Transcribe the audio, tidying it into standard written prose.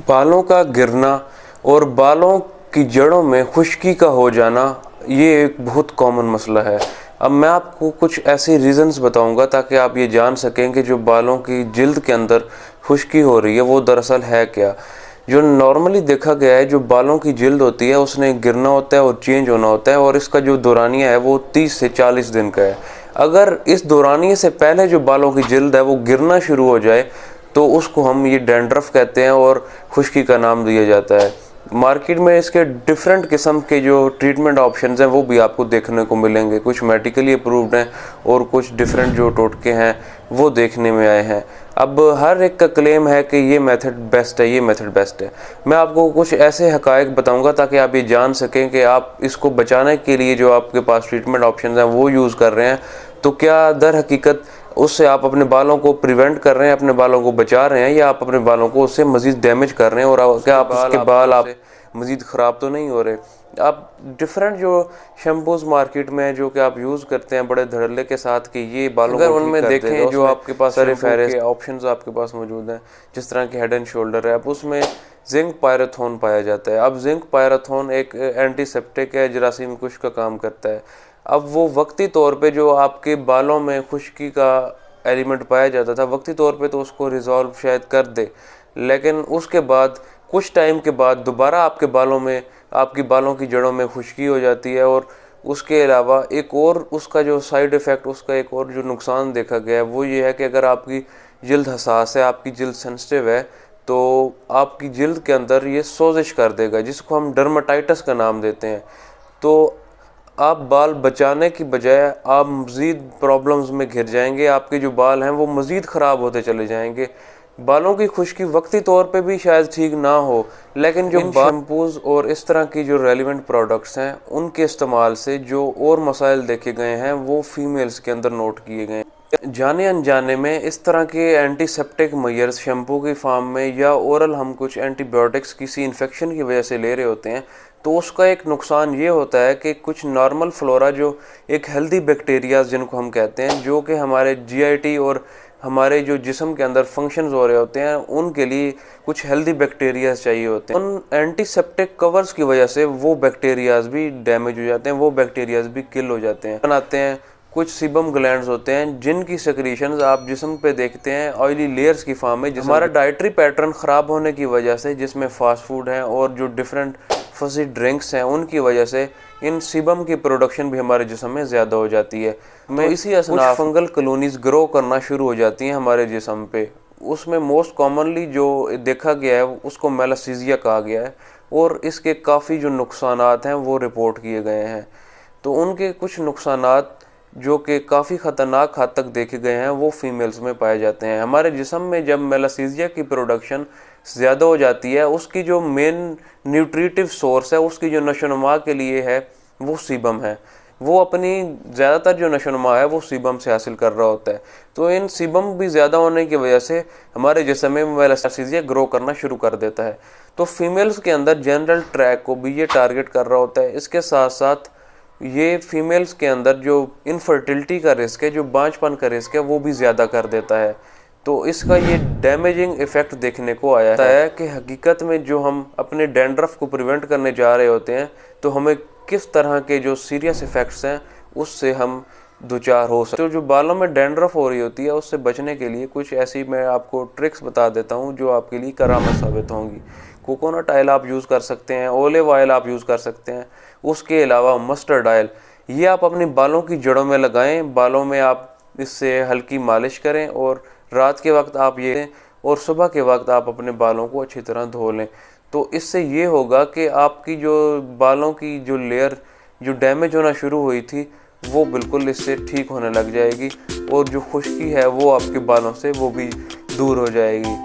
बालों का गिरना और बालों की जड़ों में खुश्की का हो जाना ये एक बहुत कॉमन मसला है। अब मैं आपको कुछ ऐसे रीज़न्स बताऊंगा ताकि आप ये जान सकें कि जो बालों की जिल्द के अंदर खुश्की हो रही है वो दरअसल है क्या। जो नॉर्मली देखा गया है, जो बालों की जिल्द होती है उसने गिरना होता है और चेंज होना होता है, और इसका जो दौरानिया है वो 30 से 40 दिन का है। अगर इस दौरानिए से पहले जो बालों की जिल्द है वो गिरना शुरू हो जाए तो उसको हम ये डैंड्रफ कहते हैं और खुश्की का नाम दिया जाता है। मार्केट में इसके डिफरेंट किस्म के जो ट्रीटमेंट ऑप्शंस हैं वो भी आपको देखने को मिलेंगे। कुछ मेडिकली अप्रूव्ड हैं और कुछ डिफरेंट जो टोटके हैं वो देखने में आए हैं। अब हर एक का क्लेम है कि ये मेथड बेस्ट है, ये मेथड बेस्ट है। मैं आपको कुछ ऐसे हकायक बताऊंगा ताकि आप ये जान सकें कि आप इसको बचाने के लिए जो आपके पास ट्रीटमेंट ऑप्शंस हैं वो यूज़ कर रहे हैं तो क्या दर हकीकत उससे आप अपने बालों को प्रिवेंट कर रहे हैं, अपने बालों को बचा रहे हैं, या आप अपने बालों को उससे मज़ीद डैमेज कर रहे हैं और क्या आप उसके बाल आप मज़ीद ख़राब तो नहीं हो रहे। आप डिफरेंट जो शैम्पूज़ मार्केट में जो कि आप यूज़ करते हैं बड़े धड़ल्ले के साथ कि ये बालों को उनमें देखें जो आपके पास सारे फेरेस के ऑप्शंस आपके पास मौजूद हैं, जिस तरह की हेड एंड शोल्डर है, अब उसमें जिंक पायराथोन पाया जाता है। अब जिंक पायराथोन एक एंटीसेप्टिक है, जरासीम कुश का काम करता है। अब वो वक्ती तौर पे जो आपके बालों में खुश्की का एलिमेंट पाया जाता था वक्ती तौर पे तो उसको रिजॉल्व शायद कर दे, लेकिन उसके बाद कुछ टाइम के बाद दोबारा आपके बालों में, आपकी बालों की जड़ों में खुश्की हो जाती है। और उसके अलावा एक और उसका जो साइड इफ़ेक्ट, उसका एक और जो नुकसान देखा गया है वो ये है कि अगर आपकी जिल्द हसास है, आपकी जिल्द सेंसिटिव है, तो आपकी जिल्द के अंदर ये सोजिश कर देगा, जिसको हम डर्माटाइटिस का नाम देते हैं। तो आप बाल बचाने की बजाय आप मज़ीद प्रॉब्लम्स में घिर जाएंगे, आपके जो बाल हैं वो मज़ीद ख़राब होते चले जाएंगे। बालों की खुश्की वक्ती तौर पे भी शायद ठीक ना हो, लेकिन जो शैम्पूज़ और इस तरह की जो रेलिवेंट प्रोडक्ट्स हैं उनके इस्तेमाल से जो और मसाइल देखे गए हैं वो फीमेल्स के अंदर नोट किए गए हैं। जाने अनजाने में इस तरह के एंटीसेप्टिक मेजर्स शैम्पू की फार्म में या ओरल हम कुछ एंटीबायोटिक्स किसी इन्फेक्शन की वजह से ले रहे होते हैं तो उसका एक नुकसान ये होता है कि कुछ नॉर्मल फ्लोरा, जो एक हेल्दी बैक्टीरियाज जिनको हम कहते हैं, जो कि हमारे जीआईटी और हमारे जो जिस्म के अंदर फंक्शंस हो रहे होते हैं उनके लिए कुछ हेल्दी बैक्टीरियाज चाहिए होते हैं। उन एंटीसेप्टिक कवर्स की वजह से वो बैक्टीरियाज भी डैमेज हो जाते हैं, वो बैक्टीरियाज भी किल हो जाते हैं। बनाते हैं कुछ सीबम ग्लैंड्स होते हैं जिनकी सेक्रीशंस आप जिस्म पे देखते हैं ऑयली लेयर्स की फॉर्म में। हमारा डाइटरी पैटर्न ख़राब होने की वजह से, जिसमें फास्ट फूड हैं और जो डिफरेंट फसी ड्रिंक्स हैं, उनकी वजह से इन सीबम की प्रोडक्शन भी हमारे जिस्म में ज़्यादा हो जाती है। तो इसी असनाफ फंगल कॉलोनीज ग्रो करना शुरू हो जाती हैं हमारे जिस्म पे। उसमें मोस्ट कॉमनली जो देखा गया है उसको मेलासीजिया कहा गया है, और इसके काफ़ी जो नुकसानात हैं वो रिपोर्ट किए गए हैं। तो उनके कुछ नुकसानात जो कि काफ़ी ख़तरनाक हद तक देखे गए हैं वो फीमेल्स में पाए जाते हैं। हमारे जिस्म में जब मेलासीजिया की प्रोडक्शन ज़्यादा हो जाती है, उसकी जो मेन न्यूट्रिटिव सोर्स है, उसकी जो नशोनुमा के लिए है वो सीबम है। वो अपनी ज़्यादातर जो नशोनुमा है वो सीबम से हासिल कर रहा होता है। तो इन सीबम भी ज़्यादा होने की वजह से हमारे जिस्म में मेलासीजिया ग्रो करना शुरू कर देता है। तो फीमेल्स के अंदर जनरल ट्रैक को भी ये टारगेट कर रहा होता है। इसके साथ साथ ये फीमेल्स के अंदर जो इनफर्टिलिटी का रिस्क है, जो बांझपन का रिस्क है, वो भी ज़्यादा कर देता है। तो इसका ये डैमेजिंग इफ़ेक्ट देखने को आया है कि हकीकत में जो हम अपने डैंड्रफ को प्रिवेंट करने जा रहे होते हैं तो हमें किस तरह के जो सीरियस इफ़ेक्ट्स हैं उससे हम दुचार हो सकते। तो जो बालों में डैंड्रफ हो रही होती है उससे बचने के लिए कुछ ऐसी मैं आपको ट्रिक्स बता देता हूँ जो आपके लिए करामत साबित होंगी। कोकोनट ऑयल आप यूज़ कर सकते हैं, ओलिव ऑयल आप यूज़ कर सकते हैं, उसके अलावा मस्टर्ड ऑयल, ये आप अपने बालों की जड़ों में लगाएं। बालों में आप इससे हल्की मालिश करें और रात के वक्त आप ये, और सुबह के वक्त आप अपने बालों को अच्छी तरह धो लें। तो इससे ये होगा कि आपकी जो बालों की जो लेयर जो डैमेज होना शुरू हुई थी वो बिल्कुल इससे ठीक होने लग जाएगी, और जो खुश्की है वो आपके बालों से वो भी दूर हो जाएगी।